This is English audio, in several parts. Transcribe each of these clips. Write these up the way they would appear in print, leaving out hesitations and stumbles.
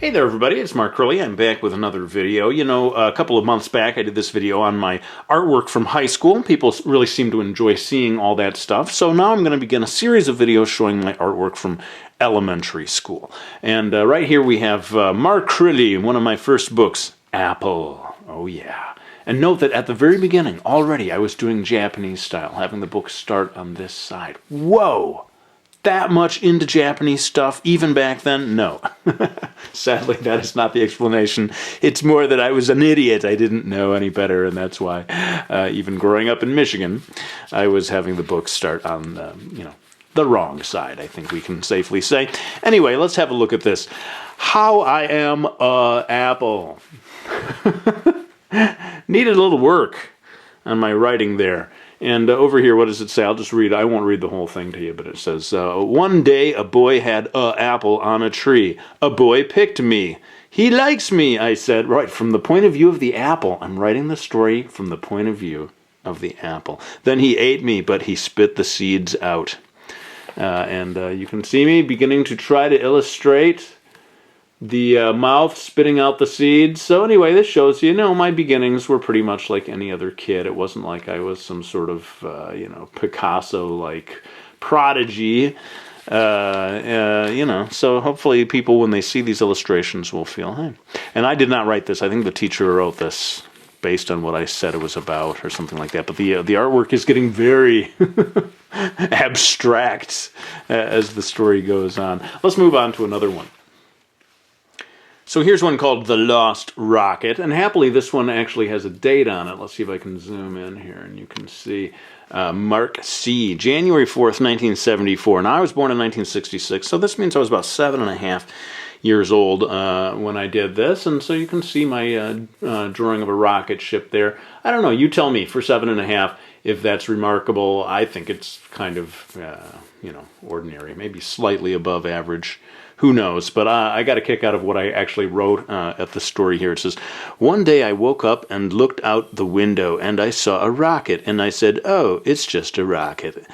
Hey there everybody, it's Mark Curley. I'm back with another video. You know, a couple of months back I did this video on my artwork from high school. People really seem to enjoy seeing all that stuff. So now I'm going to begin a series of videos showing my artwork from elementary school. And right here we have Mark Curley, one of my first books, Apple. Oh yeah. And note that at the very beginning, already I was doing Japanese style, having the book start on this side. Whoa! That much into Japanese stuff, even back then? No. Sadly, that is not the explanation. It's more that I was an idiot. I didn't know any better, and that's why, even growing up in Michigan, I was having the book start on, the wrong side, I think we can safely say. Anyway, let's have a look at this. How I am Apple. Needed a little work on my writing there. And over here, what does it say? I'll just read. I won't read the whole thing to you, but it says, one day a boy had a apple on a tree. A boy picked me. He likes me, I said. Right, from the point of view of the apple. I'm writing the story from the point of view of the apple. Then he ate me, but he spit the seeds out. And you can see me beginning to try to illustrate the mouth spitting out the seeds. So anyway, this shows you, my beginnings were pretty much like any other kid. It wasn't like I was some sort of, Picasso-like prodigy. So hopefully people, when they see these illustrations, will feel, hey. And I did not write this. I think the teacher wrote this based on what I said it was about or something like that. But the artwork is getting very abstract as the story goes on. Let's move on to another one. So here's one called The Lost Rocket, and happily this one actually has a date on it. Let's see if I can zoom in here, and you can see Mark C., January 4th, 1974. Now, I was born in 1966, so this means I was about 7.5 years old when I did this, and so you can see my drawing of a rocket ship there. I don't know, you tell me, for 7.5, if that's remarkable. I think it's kind of, ordinary, maybe slightly above average. Who knows? But I got a kick out of what I actually wrote at the story here. It says, one day I woke up and looked out the window and I saw a rocket and I said, oh, it's just a rocket.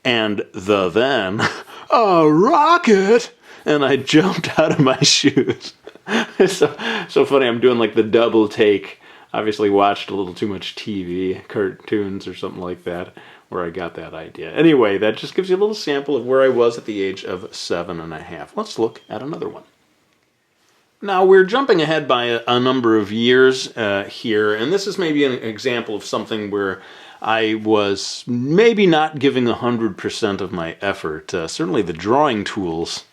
And then, a rocket! And I jumped out of my shoes. It's so funny, I'm doing like the double take. Obviously watched a little too much TV, cartoons or something like that, where I got that idea. Anyway, that just gives you a little sample of where I was at the age of 7.5. Let's look at another one. Now, we're jumping ahead by a number of years here, and this is maybe an example of something where I was maybe not giving 100% of my effort. Certainly the drawing tools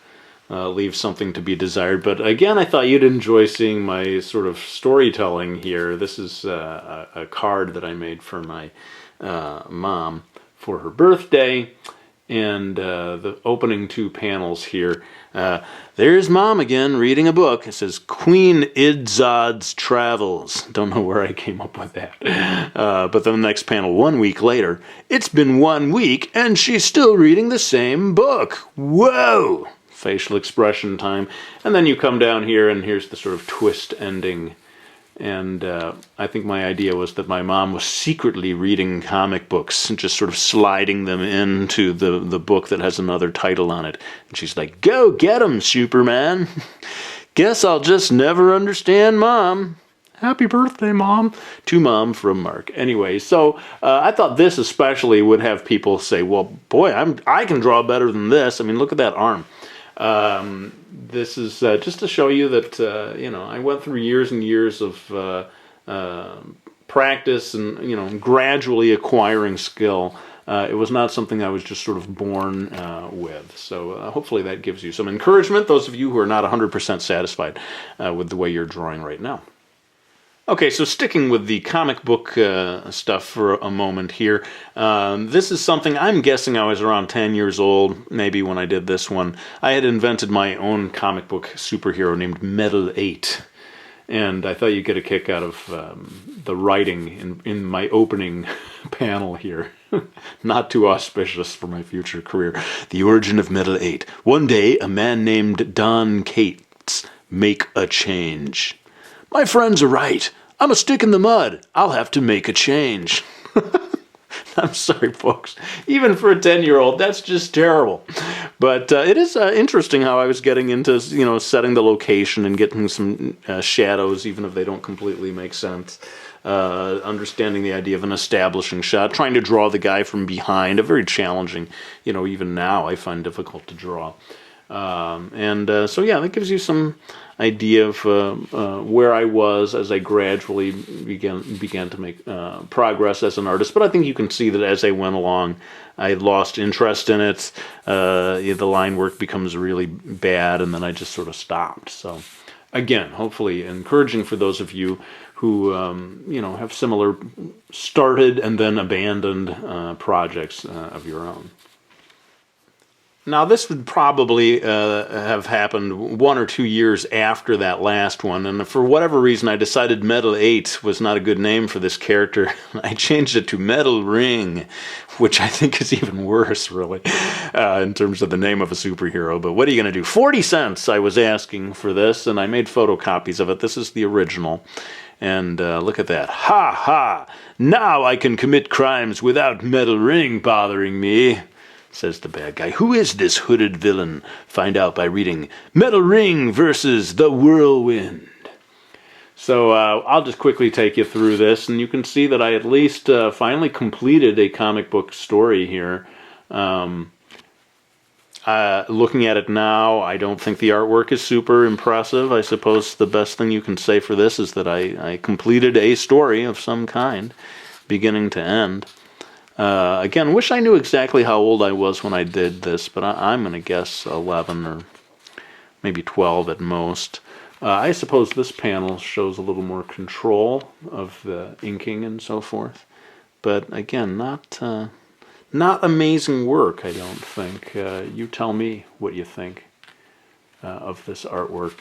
leave something to be desired, but again, I thought you'd enjoy seeing my sort of storytelling here. This is a card that I made for my mom for her birthday, and the opening two panels here. There's Mom again reading a book. It says Queen Idzod's Travels. Don't know where I came up with that. But then the next panel, 1 week later, it's been 1 week and she's still reading the same book. Whoa! Facial expression time. And then you come down here and here's the sort of twist ending. And I think my idea was that my mom was secretly reading comic books and just sort of sliding them into the book that has another title on it. And she's like, go get 'em, Superman. Guess I'll just never understand Mom. Happy birthday, Mom. To Mom from Mark. Anyway, so I thought this especially would have people say, well, boy, I can draw better than this. I mean, look at that arm. This is just to show you that, I went through years and years of practice and, gradually acquiring skill. It was not something I was just sort of born with. So hopefully that gives you some encouragement, those of you who are not 100% satisfied with the way you're drawing right now. Okay, so sticking with the comic book stuff for a moment here, this is something, I'm guessing I was around 10 years old, maybe when I did this one. I had invented my own comic book superhero named Metal 8, and I thought you'd get a kick out of the writing in my opening panel here. Not too auspicious for my future career. The origin of Metal 8. One day, a man named Don Cates make a change. My friends are right. I'm a stick in the mud. I'll have to make a change. I'm sorry, folks. Even for a 10-year-old, that's just terrible. But it is interesting how I was getting into, setting the location and getting some shadows, even if they don't completely make sense. Understanding the idea of an establishing shot, trying to draw the guy from behind, a very challenging, even now I find difficult to draw. So yeah, that gives you some idea of where I was as I gradually began to make progress as an artist. But I think you can see that as I went along, I lost interest in it. The line work becomes really bad, and then I just sort of stopped. So again, hopefully encouraging for those of you who have similar started and then abandoned projects of your own. Now, this would probably have happened 1 or 2 years after that last one, and for whatever reason I decided Metal 8 was not a good name for this character. I changed it to Metal Ring, which I think is even worse, really, in terms of the name of a superhero. But what are you going to do? 40 cents I was asking for this, and I made photocopies of it. This is the original. And look at that. Ha ha! Now I can commit crimes without Metal Ring bothering me, says the bad guy. Who is this hooded villain? Find out by reading Metal Ring versus the Whirlwind. So I'll just quickly take you through this, and you can see that I at least finally completed a comic book story here. Looking at it now, I don't think the artwork is super impressive. I suppose the best thing you can say for this is that I completed a story of some kind, beginning to end. Again, wish I knew exactly how old I was when I did this, but I'm going to guess 11 or maybe 12 at most. I suppose this panel shows a little more control of the inking and so forth. But again, not amazing work, I don't think. You tell me what you think of this artwork.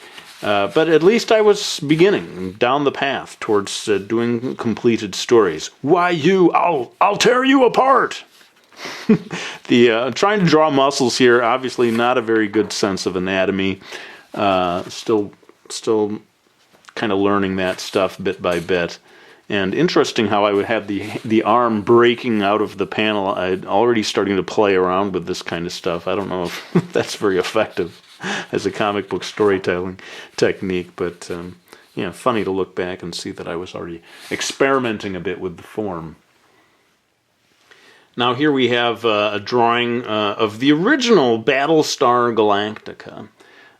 But at least I was beginning down the path towards doing completed stories. Why you? I'll tear you apart! Trying to draw muscles here, obviously not a very good sense of anatomy. Still kind of learning that stuff bit by bit. And interesting how I would have the arm breaking out of the panel. I'd already starting to play around with this kind of stuff. I don't know if that's very effective as a comic book storytelling technique, but funny to look back and see that I was already experimenting a bit with the form. Now here we have a drawing of the original Battlestar Galactica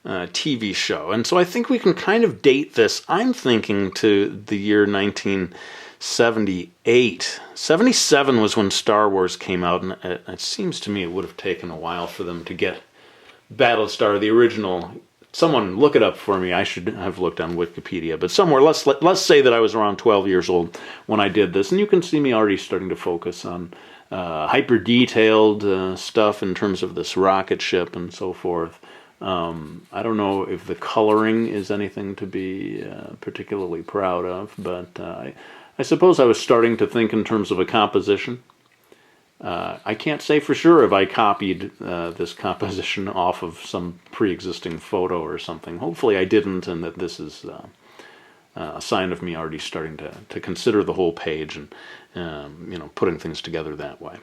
TV show, and so I think we can kind of date this, I'm thinking, to the year 1978. 77 was when Star Wars came out, and it seems to me it would have taken a while for them to get Battlestar, the original. Someone look it up for me. I should have looked on Wikipedia, but somewhere, let's say that I was around 12 years old when I did this, and you can see me already starting to focus on hyper detailed stuff in terms of this rocket ship and so forth. I don't know if the coloring is anything to be particularly proud of, but I suppose I was starting to think in terms of a composition. I can't say for sure if I copied this composition off of some pre-existing photo or something. Hopefully I didn't, and that this is a sign of me already starting to consider the whole page and putting things together that way.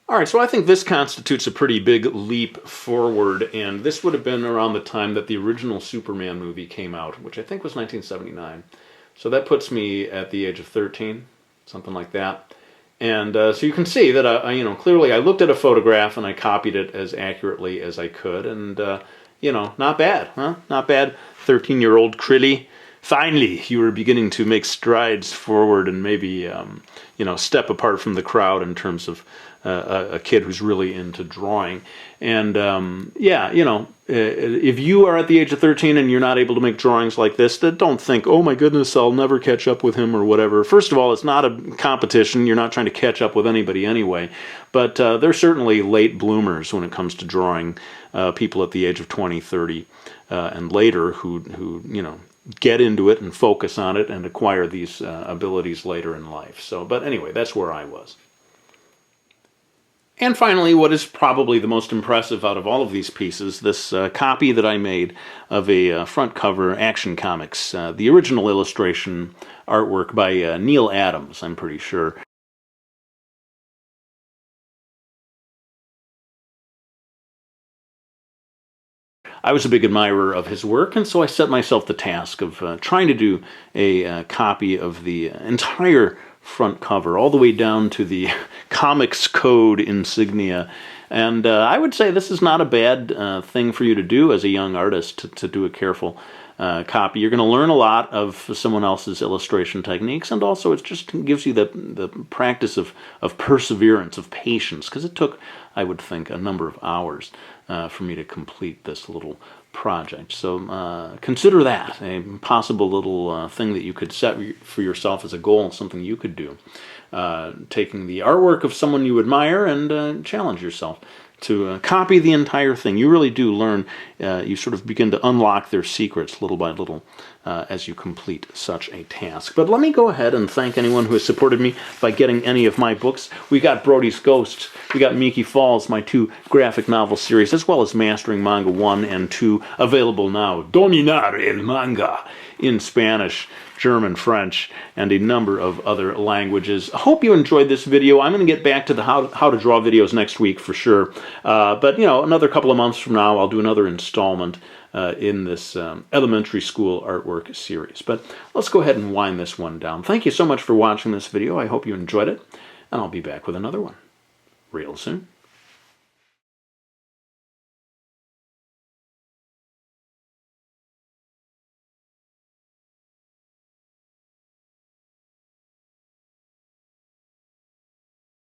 All right, so I think this constitutes a pretty big leap forward, and this would have been around the time that the original Superman movie came out, which I think was 1979. So that puts me at the age of 13, something like that. And so you can see that clearly I looked at a photograph and I copied it as accurately as I could, and not bad, huh? Not bad. 13-year-old Crilly. Finally, you were beginning to make strides forward and maybe step apart from the crowd in terms of a kid who's really into drawing. And if you are at the age of 13 and you're not able to make drawings like this, then don't think, oh my goodness, I'll never catch up with him or whatever. First of all, it's not a competition. You're not trying to catch up with anybody anyway. But they're certainly late bloomers when it comes to drawing, people at the age of 20, 30, and later who get into it and focus on it and acquire these abilities later in life. So, but anyway, that's where I was. And finally, what is probably the most impressive out of all of these pieces, this copy that I made of a front cover Action Comics, the original illustration artwork by Neil Adams, I'm pretty sure. I was a big admirer of his work, and so I set myself the task of trying to do a copy of the entire front cover, all the way down to the Comics Code insignia. And I would say this is not a bad thing for you to do as a young artist, to do a careful copy. You're going to learn a lot of someone else's illustration techniques, and also it just gives you the practice of perseverance, of patience, because it took, I would think, a number of hours for me to complete this little project. So consider that a possible little thing that you could set for yourself as a goal, something you could do. Taking the artwork of someone you admire and challenge yourself to copy the entire thing. You really do learn, you sort of begin to unlock their secrets little by little as you complete such a task. But let me go ahead and thank anyone who has supported me by getting any of my books. We got Brody's Ghost, we got Miki Falls, my 2 graphic novel series, as well as Mastering Manga 1 and 2, available now. Dominar el Manga in Spanish, German, French, and a number of other languages. I hope you enjoyed this video. I'm going to get back to the how to draw videos next week for sure. But, you know, another couple of months from now, I'll do another installment in this elementary school artwork series. But let's go ahead and wind this one down. Thank you so much for watching this video. I hope you enjoyed it, and I'll be back with another one real soon.